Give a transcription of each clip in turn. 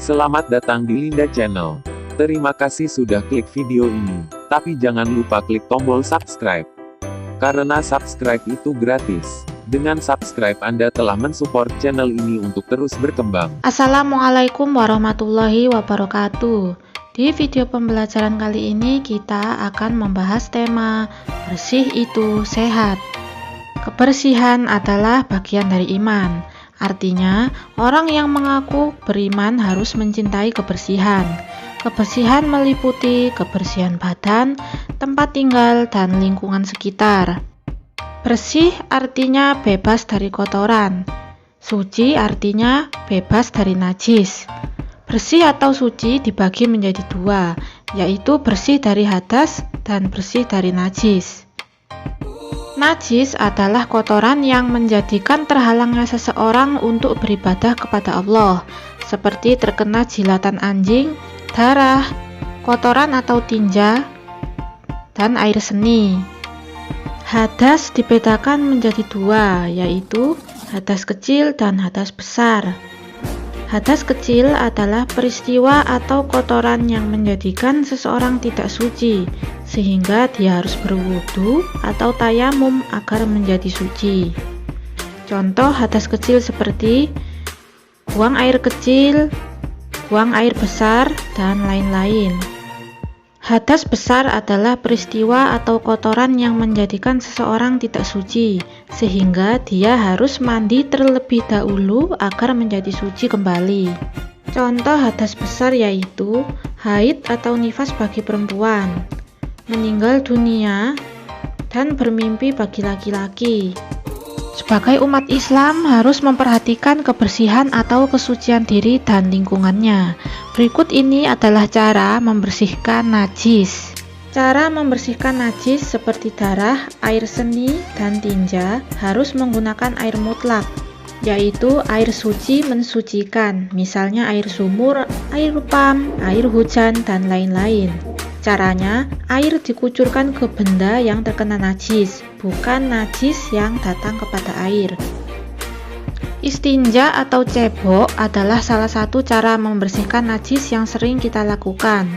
Selamat datang di Linda Channel. Terima kasih sudah klik video ini. Tapi jangan lupa klik tombol subscribe. Karena subscribe itu gratis. Dengan subscribe Anda telah mensupport channel ini untuk terus berkembang. Assalamualaikum warahmatullahi wabarakatuh. Di video pembelajaran kali ini kita akan membahas tema bersih itu sehat. Kebersihan adalah bagian dari iman. Artinya, orang yang mengaku beriman harus mencintai kebersihan. Kebersihan meliputi kebersihan badan, tempat tinggal, dan lingkungan sekitar. Bersih artinya bebas dari kotoran. Suci artinya bebas dari najis. Bersih atau suci dibagi menjadi dua, yaitu bersih dari hadas dan bersih dari najis. Najis adalah kotoran yang menjadikan terhalangnya seseorang untuk beribadah kepada Allah, seperti terkena jilatan anjing, darah, kotoran atau tinja, dan air seni. Hadas dibedakan menjadi dua, yaitu hadas kecil dan hadas besar. Hadas kecil adalah peristiwa atau kotoran yang menjadikan seseorang tidak suci, sehingga dia harus berwudu atau tayamum agar menjadi suci. Contoh hadas kecil seperti buang air kecil, buang air besar, dan lain-lain. Hadas besar adalah peristiwa atau kotoran yang menjadikan seseorang tidak suci, sehingga dia harus mandi terlebih dahulu agar menjadi suci kembali. Contoh hadas besar yaitu haid atau nifas bagi perempuan, meninggal dunia, dan bermimpi bagi laki-laki. Sebagai umat Islam harus memperhatikan kebersihan atau kesucian diri dan lingkungannya. Berikut ini adalah cara membersihkan najis. Cara membersihkan najis seperti darah, air seni, dan tinja harus menggunakan air mutlak, yaitu air suci mensucikan, misalnya air sumur, air pam, air hujan, dan lain-lain. Caranya, air dikucurkan ke benda yang terkena najis, bukan najis yang datang kepada air. Istinja atau cebok adalah salah satu cara membersihkan najis yang sering kita lakukan.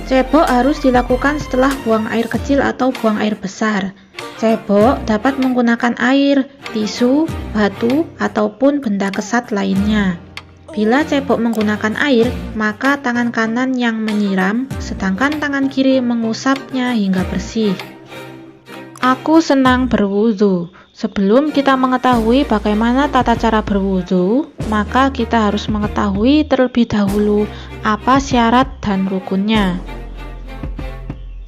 Cebok harus dilakukan setelah buang air kecil atau buang air besar. Cebok dapat menggunakan air, tisu, batu, ataupun benda kesat lainnya. Bila cebok menggunakan air, maka tangan kanan yang menyiram, sedangkan tangan kiri mengusapnya hingga bersih. Aku senang berwudu. Sebelum kita mengetahui bagaimana tata cara berwudu, maka kita harus mengetahui terlebih dahulu apa syarat dan rukunnya.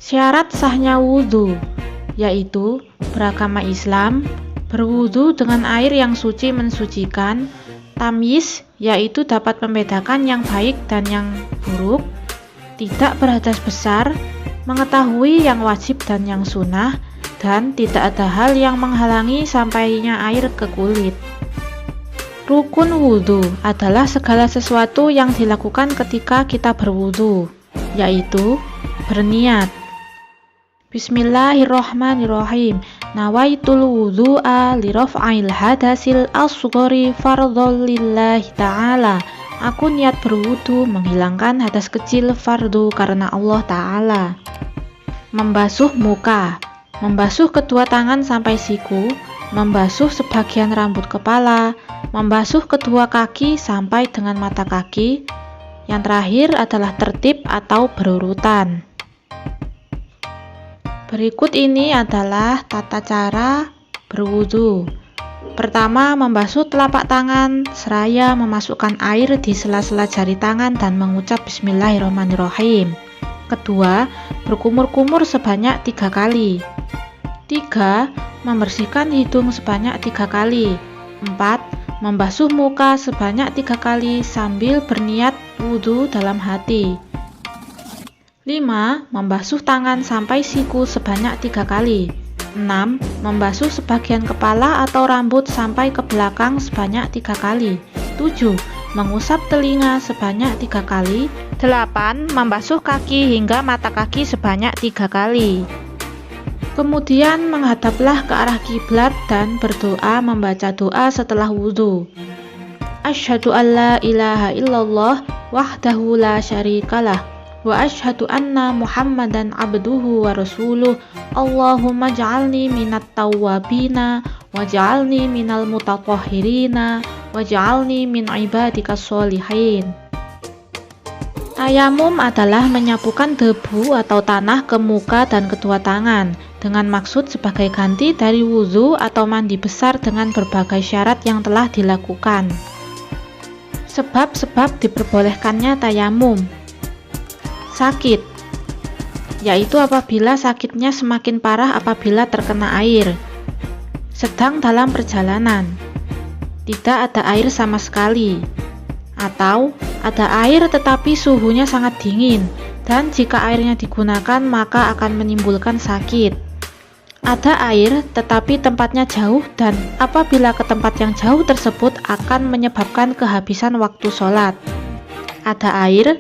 Syarat sahnya wudu, yaitu beragama Islam, berwudu dengan air yang suci mensucikan, tamyiz, yaitu dapat membedakan yang baik dan yang buruk, tidak berhadas besar, mengetahui yang wajib dan yang sunnah, dan tidak ada hal yang menghalangi sampainya air ke kulit. Rukun wudu adalah segala sesuatu yang dilakukan ketika kita berwudu, yaitu berniat. Bismillahirrohmanirrohim. Nawaitul wudu'a liraf'il hadasil asghari fardhon lillahi ta'ala. Aku niat berwudu menghilangkan hadas kecil fardu karena Allah Ta'ala. Membasuh muka, membasuh kedua tangan sampai siku, membasuh sebagian rambut kepala, membasuh kedua kaki sampai dengan mata kaki. Yang terakhir adalah tertib atau berurutan. Berikut ini adalah tata cara berwudu. Pertama, membasuh telapak tangan seraya memasukkan air di sela-sela jari tangan dan mengucap Bismillahirrahmanirrahim. Kedua, berkumur-kumur sebanyak 3 kali. 3. Membersihkan hidung sebanyak 3 kali. 4. Membasuh muka sebanyak 3 kali sambil berniat wudu dalam hati. 5. Membasuh tangan sampai siku sebanyak 3 kali. 6. Membasuh sebagian kepala atau rambut sampai ke belakang sebanyak 3 kali. 7. Mengusap telinga sebanyak 3 kali. 8. Membasuh kaki hingga mata kaki sebanyak 3 kali. Kemudian menghadaplah ke arah kiblat dan berdoa membaca doa setelah wudu. Asyhadu an la ilaha illallah wahdahu la syarikalah wa asyhadu anna Muhammadan abduhu wa rasuluh. Allahumma ja'alni minat tawwabina waj'alni minal mutatahhirina waj'alni min ibadikas sholihin. Tayamum adalah menyapukan debu atau tanah ke muka dan kedua tangan dengan maksud sebagai ganti dari wudhu atau mandi besar dengan berbagai syarat yang telah dilakukan. Sebab-sebab diperbolehkannya tayamum. Sakit, yaitu apabila sakitnya semakin parah apabila terkena air. Sedang dalam perjalanan, tidak ada air sama sekali, atau ada air tetapi suhunya sangat dingin, dan jika airnya digunakan maka akan menimbulkan sakit. Ada air tetapi tempatnya jauh, dan apabila ke tempat yang jauh tersebut akan menyebabkan kehabisan waktu sholat. Ada air,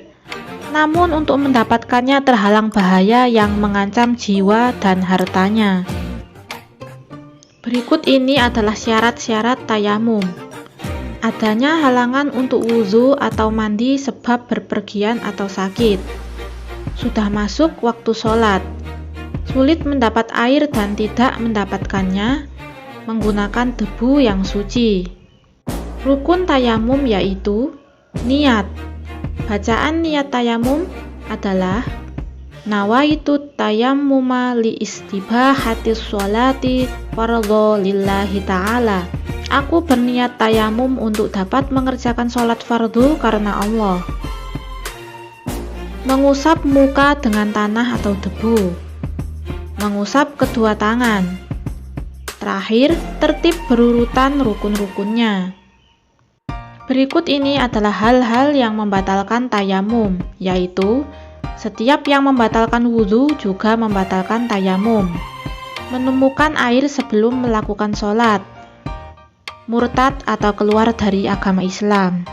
namun untuk mendapatkannya terhalang bahaya yang mengancam jiwa dan hartanya. Berikut ini adalah syarat-syarat tayamum. Adanya halangan untuk wudhu atau mandi sebab berpergian atau sakit. Sudah masuk waktu sholat. Sulit mendapat air dan tidak mendapatkannya, menggunakan debu yang suci. Rukun tayamum yaitu niat. Bacaan niat tayamum adalah nawaitu tayammuma li istibahatis sholati fardhu lillahi ta'ala. Aku berniat tayamum untuk dapat mengerjakan sholat fardu karena Allah. Mengusap muka dengan tanah atau debu. Mengusap kedua tangan. Terakhir, tertib berurutan rukun-rukunnya. Berikut ini adalah hal-hal yang membatalkan tayamum, yaitu setiap yang membatalkan wudhu juga membatalkan tayamum. Menemukan air sebelum melakukan sholat. Murtad atau keluar dari agama Islam.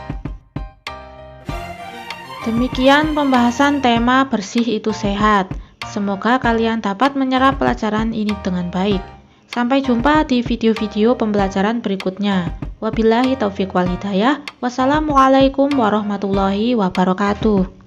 Demikian pembahasan tema bersih itu sehat. Semoga kalian dapat menyerap pelajaran ini dengan baik. Sampai jumpa di video-video pembelajaran berikutnya. Wabillahi taufiq wal hidayah. Wassalamualaikum warahmatullahi wabarakatuh.